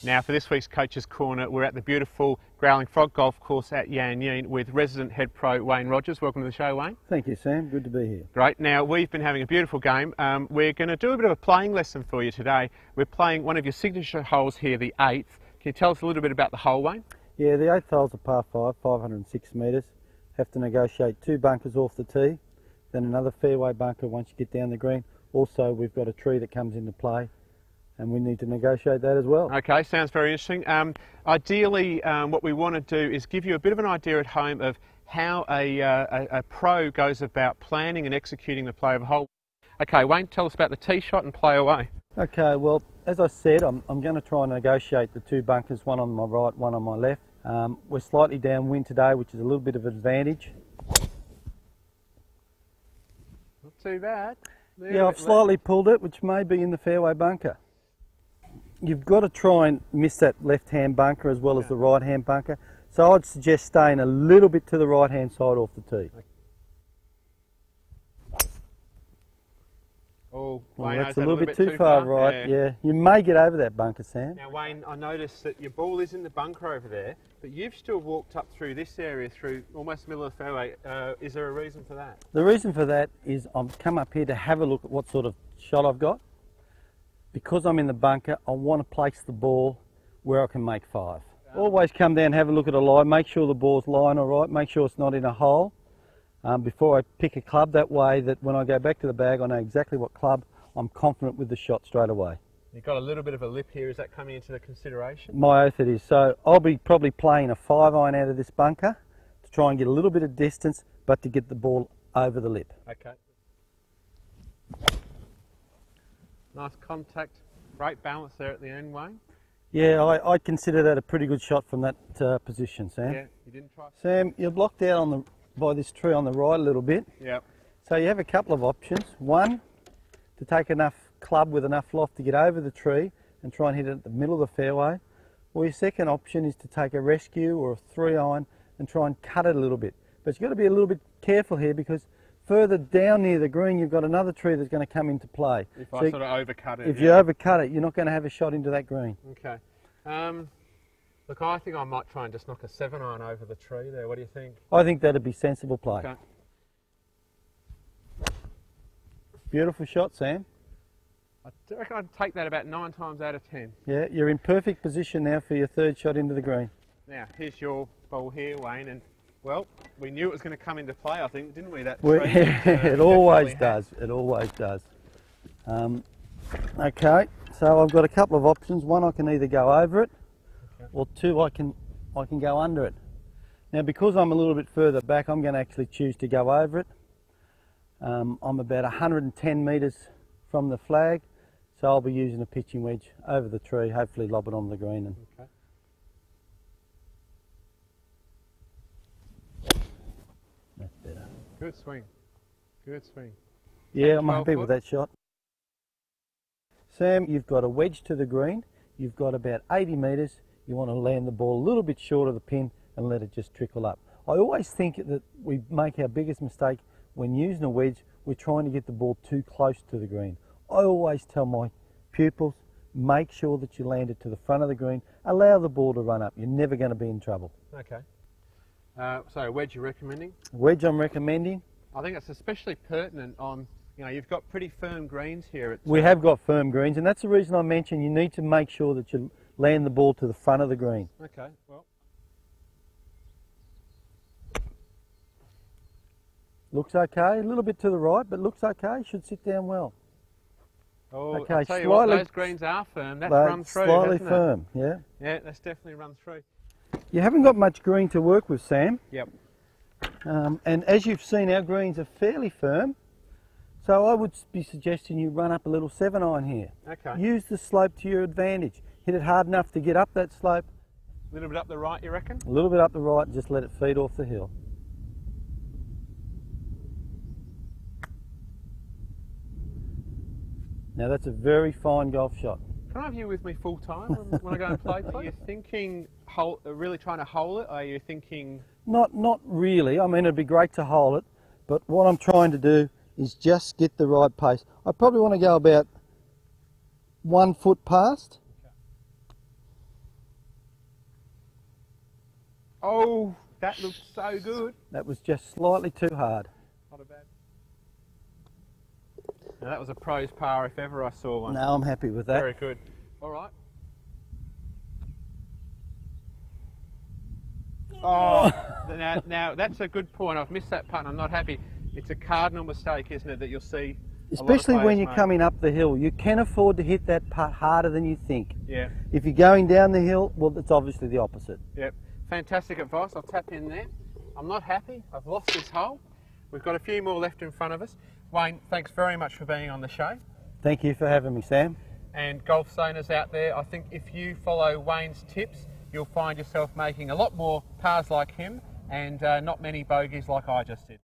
Now for this week's Coach's Corner, we're at the beautiful Growling Frog Golf Course at Yan Yean with resident head pro Wayne Rogers. Welcome to the show, Wayne. Thank you, Sam. Good to be here. Great. Now we've been having a beautiful game. We're going to do a bit of a playing lesson for you today. We're playing one of your signature holes here, the 8th. Can you tell us a little bit about the hole, Wayne? Yeah, the 8th hole's a par 5, 506 metres. Have to negotiate 2 bunkers off the tee, then another fairway bunker once you get down the green. Also, we've got a tree that comes into play, and we need to negotiate that as well. Okay, sounds very interesting. Ideally, what we want to do is give you a bit of an idea at home of how a pro goes about planning and executing the play of a hole. Okay, Wayne, tell us about the tee shot and play away. Okay, well, as I said, I'm going to try and negotiate the 2 bunkers, one on my right, one on my left. We're slightly downwind today, which is a little bit of advantage. Not too bad. Yeah, I've slightly pulled it, which may be in the fairway bunker. You've got to try and miss that left-hand bunker as well as the right-hand bunker. So I'd suggest staying a little bit to the right-hand side off the tee. Oh, well, Wayne, that's a little bit too far right. Yeah, you may get over that bunker, Sam. Now, Wayne, I noticed that your ball is in the bunker over there, but you've still walked up through this area, through almost the middle of the fairway. Is there a reason for that? The reason for that is I've come up here to have a look at what sort of shot I've got. Because I'm in the bunker, I want to place the ball where I can make 5. Always come down, have a look at a lie, make sure the ball's lying all right, make sure it's not in a hole before I pick a club. That way that when I go back to the bag, I know exactly what club. I'm confident with the shot straight away. You've got a little bit of a lip here. Is that coming into the consideration? My oath it is. So I'll be probably playing a 5-iron out of this bunker to try and get a little bit of distance, but to get the ball over the lip. Okay. Nice contact, great balance there at the end, Wayne. Yeah, I consider that a pretty good shot from that position, Sam. Yeah, you didn't try. Sam, you're blocked out by this tree on the right a little bit. Yep. So you have a couple of options. One, to take enough club with enough loft to get over the tree and try and hit it at the middle of the fairway. Or your second option is to take a rescue or a 3-iron and try and cut it a little bit. But you've got to be a little bit careful here because further down near the green, you've got another tree that's going to come into play. If I sort of overcut it. If you overcut it, you're not going to have a shot into that green. Okay. Look, I think I might try and just knock a 7-iron over the tree there. What do you think? I think that'd be sensible play. Okay. Beautiful shot, Sam. I reckon I'd take that about 9 times out of 10. Yeah, you're in perfect position now for your 3rd shot into the green. Now, here's your ball here, Wayne, and well, we knew it was going to come into play, I think, didn't we? That tree, it always does. It always does. Okay, so I've got a couple of options. One, I can either go over it, or 2, I can go under it. Now, because I'm a little bit further back, I'm going to actually choose to go over it. I'm about 110 metres from the flag, so I'll be using a pitching wedge over the tree, hopefully lob it on the green. And okay. That's better. Good swing. Good swing. Yeah, I'm happy with that shot. Sam, you've got a wedge to the green. You've got about 80 metres. You want to land the ball a little bit short of the pin and let it just trickle up. I always think that we make our biggest mistake when using a wedge. We're trying to get the ball too close to the green. I always tell my pupils, make sure that you land it to the front of the green. Allow the ball to run up. You're never going to be in trouble. Okay. So wedge you're recommending? Wedge I'm recommending. I think it's especially pertinent on, you know, you've got pretty firm greens here. We have got firm greens, and that's the reason I mentioned you need to make sure that you land the ball to the front of the green. Okay, well. Looks okay, a little bit to the right, but looks okay, should sit down well. Oh, okay, I'll tell you what, those greens are firm, that's run through, slightly firm, yeah. Yeah, that's definitely run through. You haven't got much green to work with, Sam. Yep. And as you've seen, our greens are fairly firm, so I would be suggesting you run up a little 7-iron here. Okay. Use the slope to your advantage. Hit it hard enough to get up that slope. A little bit up the right, you reckon? A little bit up the right, and just let it feed off the hill. Now that's a very fine golf shot. Can I have you with me full time when I go and play? Are you thinking really trying to hole it? Or are you thinking? Not really. I mean, it'd be great to hole it, but what I'm trying to do is just get the right pace. I probably want to go about 1 foot past. Oh, that looks so good. That was just slightly too hard. Not a bad. Now that was a pro's par if ever I saw one. No, I'm happy with that. Very good. All right. Oh, now that's a good point. I've missed that putt and I'm not happy. It's a cardinal mistake, isn't it, that you'll see. Especially when you're coming up the hill. You can afford to hit that putt harder than you think. Yeah. If you're going down the hill, well, it's obviously the opposite. Yep. Fantastic advice. I'll tap in there. I'm not happy. I've lost this hole. We've got a few more left in front of us. Wayne, thanks very much for being on the show. Thank you for having me, Sam. And golf zoners out there, I think if you follow Wayne's tips, you'll find yourself making a lot more pars like him and not many bogeys like I just did.